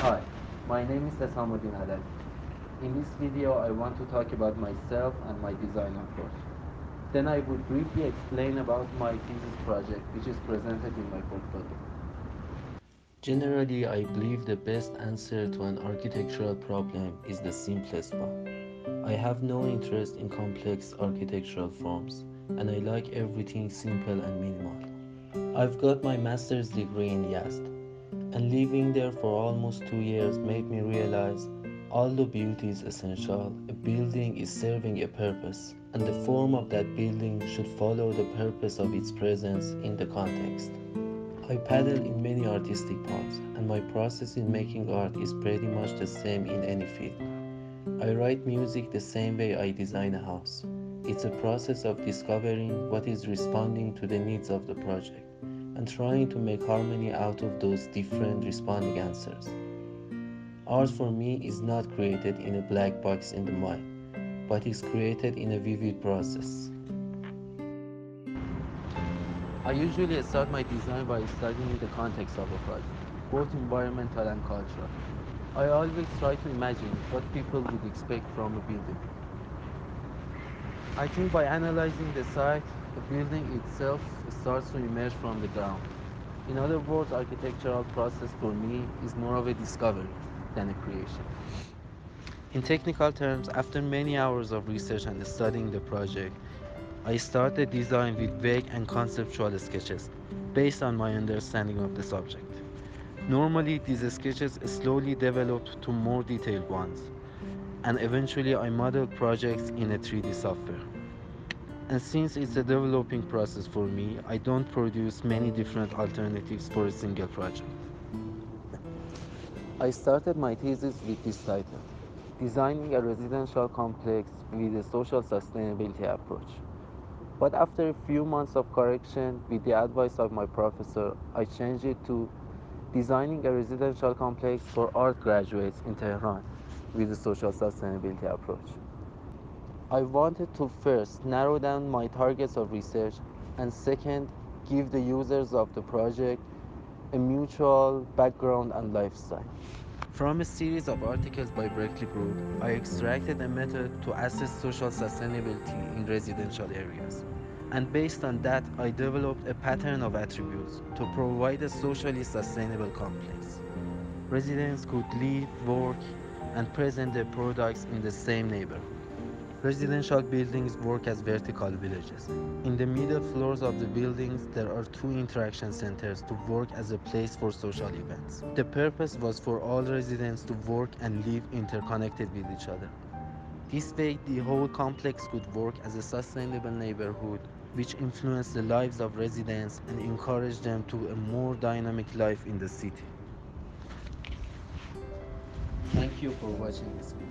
Hi, my name is Hesamodin Alavi. In this video, I want to talk about myself and my design approach. Then I would briefly explain about my thesis project, which is presented in my portfolio. Generally, I believe the best answer to an architectural problem is the simplest one. I have no interest in complex architectural forms, and I like everything simple and minimal. I've got my master's degree in Yazd, and living there for almost 2 years made me realize although beauty is essential, a building is serving a purpose, and the form of that building should follow the purpose of its presence in the context. I paddle in many artistic ponds, and my process in making art is pretty much the same in any field. I write music the same way I design a house. It's a process of discovering what is responding to the needs of the project and trying to make harmony out of those different responding answers. Art for me is not created in a black box in the mind, but is created in a vivid process. I usually start my design by studying the context of a project, both environmental and cultural. I always try to imagine what people would expect from a building. I think by analyzing the site, the building itself starts to emerge from the ground. In other words, architectural process for me is more of a discovery than a creation. In technical terms, after many hours of research and studying the project, I started design with vague and conceptual sketches based on my understanding of the subject. Normally, these sketches slowly developed to more detailed ones, and eventually I modeled projects in a 3D software. And since it's a developing process for me, I don't produce many different alternatives for a single project. I started my thesis with this title, Designing a Residential Complex with a Social Sustainability Approach. But after a few months of correction, with the advice of my professor, I changed it to Designing a Residential Complex for Art Graduates in Tehran with a Social Sustainability Approach. I wanted to first narrow down my targets of research and second, give the users of the project a mutual background and lifestyle. From a series of articles by Berkeley Group, I extracted a method to assess social sustainability in residential areas. And based on that, I developed a pattern of attributes to provide a socially sustainable complex. Residents could live, work, and present their products in the same neighborhood. Residential buildings work as vertical villages. In the middle floors of the buildings, there are two interaction centers to work as a place for social events. The purpose was for all residents to work and live interconnected with each other. This way, the whole complex could work as a sustainable neighborhood, which influenced the lives of residents and encouraged them to a more dynamic life in the city. Thank you for watching this video.